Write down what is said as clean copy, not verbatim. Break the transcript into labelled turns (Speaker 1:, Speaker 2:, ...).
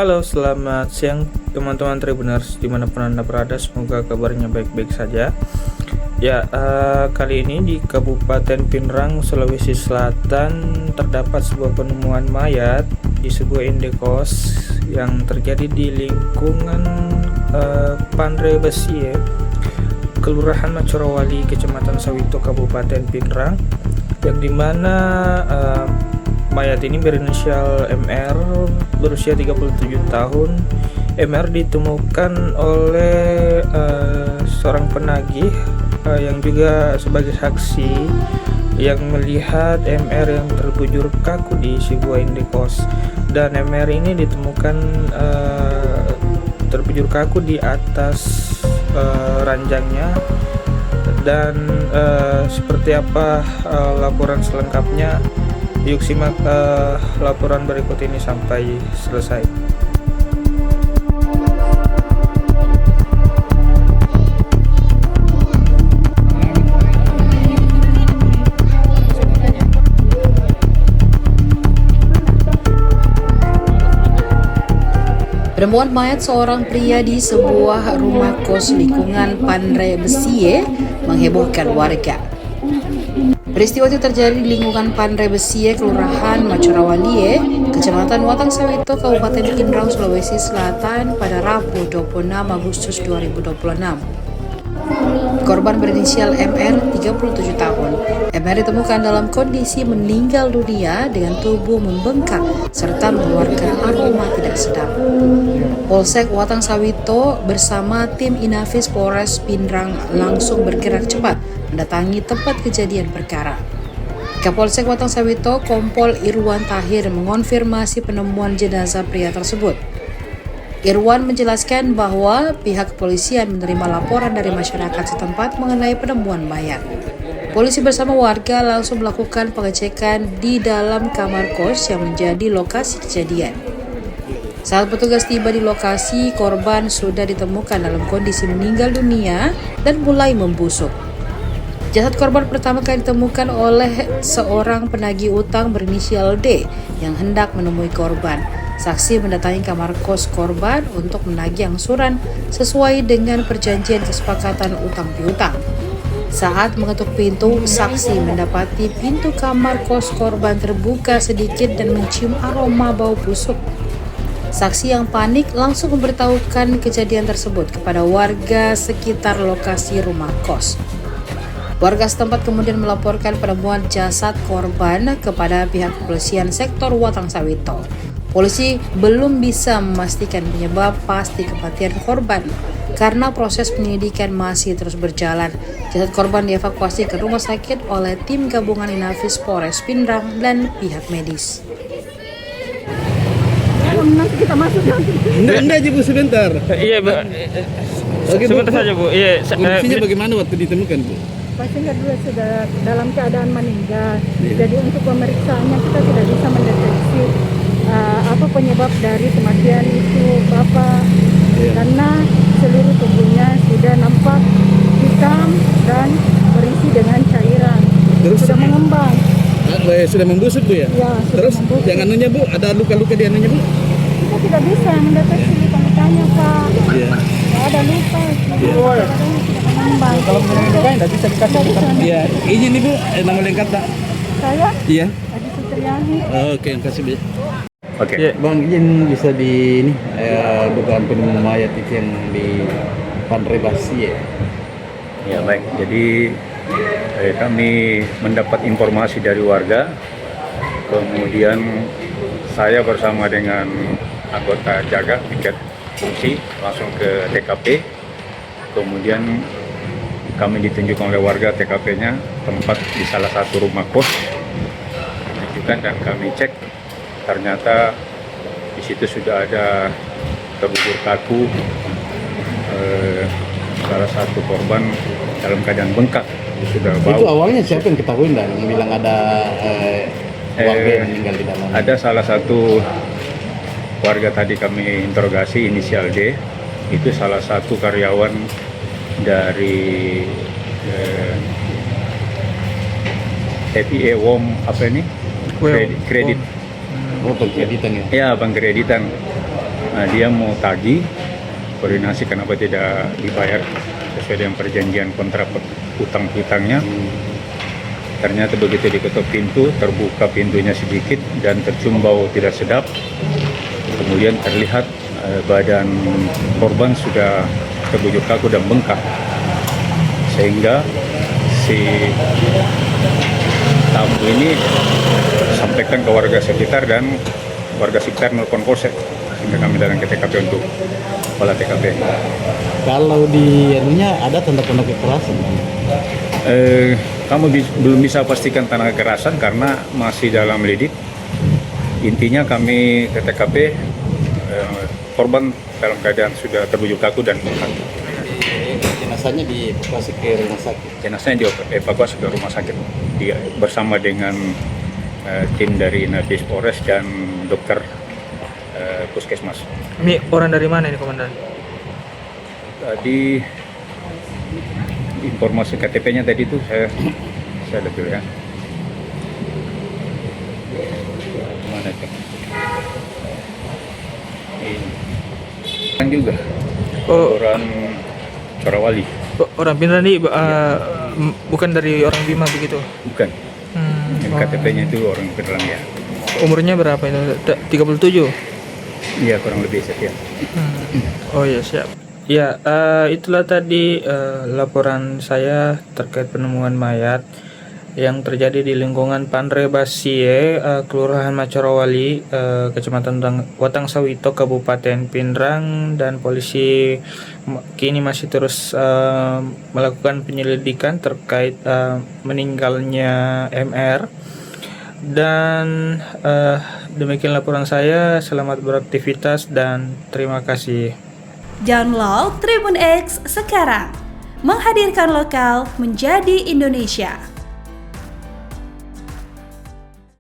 Speaker 1: Halo, selamat siang teman-teman Tribuners dimanapun Anda berada, semoga kabarnya baik-baik saja. Kali ini di Kabupaten Pinrang, Sulawesi Selatan terdapat sebuah penemuan mayat di sebuah indekos yang terjadi di lingkungan Pandre Besie, Kelurahan Macorowali, Kecamatan Sawito, Kabupaten Pinrang, yang dimana mayat ini berinisial MR, berusia 37 tahun. MR ditemukan oleh seorang penagih yang juga sebagai saksi yang melihat MR yang terbujur kaku di sebuah indekos, dan MR ini ditemukan terbujur kaku di atas ranjangnya. Dan seperti apa laporan selengkapnya, yuk simak laporan berikut ini sampai selesai.
Speaker 2: Penemuan mayat seorang pria di sebuah rumah kos lingkungan Pandre Besie menghebohkan warga. Peristiwa itu terjadi di lingkungan Pandre Besie, Kelurahan Macorowali, Kecamatan Watang Sawito, Kabupaten Pinrang, Sulawesi Selatan pada Rabu 26 Agustus 2026. Korban berinisial MR 37 tahun. MR ditemukan dalam kondisi meninggal dunia dengan tubuh membengkak serta mengeluarkan aroma tidak sedap. Polsek Watang Sawito bersama tim Inafis Polres Pinrang langsung bergerak cepat mendatangi tempat kejadian perkara. Kapolsek Watang Sawito, Kompol Irwan Tahir, mengonfirmasi penemuan jenazah pria tersebut. Irwan menjelaskan bahwa pihak kepolisian menerima laporan dari masyarakat setempat mengenai penemuan mayat. Polisi bersama warga langsung melakukan pengecekan di dalam kamar kos yang menjadi lokasi kejadian. Saat petugas tiba di lokasi, korban sudah ditemukan dalam kondisi meninggal dunia dan mulai membusuk. Jasad korban pertama kali ditemukan oleh seorang penagih utang berinisial D yang hendak menemui korban. Saksi mendatangi kamar kos korban untuk menagih angsuran sesuai dengan perjanjian kesepakatan utang piutang. Saat mengetuk pintu, saksi mendapati pintu kamar kos korban terbuka sedikit dan mencium aroma bau busuk. Saksi yang panik langsung memberitahukan kejadian tersebut kepada warga sekitar lokasi rumah kos. Warga setempat kemudian melaporkan penemuan jasad korban kepada pihak kepolisian sektor Watang Sawito. Polisi belum bisa memastikan penyebab pasti kematian korban karena proses penyelidikan masih terus berjalan. Jasad korban dievakuasi ke rumah sakit oleh tim gabungan Inafis Polres Pinrang dan pihak medis.
Speaker 3: Nanti kita masuk nanti.
Speaker 4: Enggak aja Bu, sebentar.
Speaker 1: Iya, Bu.
Speaker 4: Oke, Bu.
Speaker 1: Sebentar saja, Bu. Iya,
Speaker 4: Kondisinya bagaimana waktu ditemukan, Bu?
Speaker 3: Pasien kedua sudah dalam keadaan meninggal. Jadi untuk pemeriksaannya kita tidak bisa mendeteksi apa penyebab dari kematian itu Bapak, karena seluruh tubuhnya sudah nampak hitam dan berisi dengan cairan.
Speaker 4: Terus
Speaker 3: sudah mengembang.
Speaker 4: Sudah membusuk, Bu ya?
Speaker 3: Ya, sudah
Speaker 4: Terus
Speaker 3: membusuk.
Speaker 4: yang anunya, Bu, ada luka-luka di anunya, Bu?
Speaker 3: Kita tidak bisa mendeteksi luka-lukanya, Pak.
Speaker 4: Iya.
Speaker 3: Tidak ada luka. Sudah mengembang.
Speaker 4: Kalau luka enggak bisa dikasih bukan. Iya, izin nih, Bu, nama lengkap tak?
Speaker 3: Saya
Speaker 4: Iya.
Speaker 3: Adi Sutriani.
Speaker 4: Oke, kasih, Bu. Oke.
Speaker 1: Iya.
Speaker 4: Bang, izin bisa di ini dugaan penemuan mayat itu yang di Pandre Besie.
Speaker 5: Ya baik, jadi kami mendapat informasi dari warga, kemudian saya bersama dengan anggota jaga piket fungsi langsung ke TKP, kemudian kami ditunjukkan oleh warga TKP-nya tempat di salah satu rumah kos, tunjukkan dan kami cek, ternyata di situ sudah ada terbujur kaku salah satu korban dalam keadaan bengkak, sudah bau.
Speaker 4: Itu awalnya siapa yang ketahui enggak yang bilang ada warga yang meninggal di dalam?
Speaker 5: Ada salah satu warga tadi kami interogasi, inisial D, itu salah satu karyawan dari FIE WOM apa ini? Kredit.
Speaker 4: Oh, pengkreditan ya?
Speaker 5: Ya, pengkreditan. Nah, dia mau tagih, koordinasi kenapa tidak dibayar sesuai dengan perjanjian kontrak utang piutangnya. Ternyata begitu diketuk pintu, terbuka pintunya sedikit dan tercium bau tidak sedap. Kemudian terlihat badan korban sudah terbujur kaku dan bengkak, sehingga si tamu ini sampaikan ke warga sekitar dan warga sekitar nelpon polsek, sehingga kami datang ke TKP untuk olah TKP.
Speaker 4: Kalau di anunya ada tanda-tanda kekerasan?
Speaker 5: Kamu belum bisa pastikan tanda kekerasan karena masih dalam lidik. Intinya kami ke TKP, korban dalam keadaan sudah terbujur kaku dan bengkak.
Speaker 4: Jenazahnya dievakuasi ke rumah sakit.
Speaker 5: Jenazahnya dievakuasi ke rumah sakit dia bersama dengan tim dari Inafis Polres dan dokter puskesmas.
Speaker 1: Ini orang dari mana ini, Komandan?
Speaker 5: Tadi informasi KTP-nya tadi itu saya lihat dulu ya. Mana itu? Ini juga.
Speaker 1: Oh.
Speaker 5: Orang Corawali.
Speaker 1: Orang Pinrang ini bukan dari orang Bima begitu?
Speaker 5: Bukan. KTP-nya itu orang Pinrang ya.
Speaker 1: Umurnya berapa itu? 37?
Speaker 5: Iya, kurang lebih sekian.
Speaker 1: Oh ya, siap. Ya, itulah tadi laporan saya terkait penemuan mayat yang terjadi di lingkungan Panre Besie, Kelurahan Macorowali, Kecamatan Watang Sawito, Kabupaten Pinrang, dan polisi kini masih terus melakukan penyelidikan terkait meninggalnya MR. Dan demikian laporan saya. Selamat beraktivitas dan terima kasih.
Speaker 6: Download Tribun X sekarang, menghadirkan lokal menjadi Indonesia.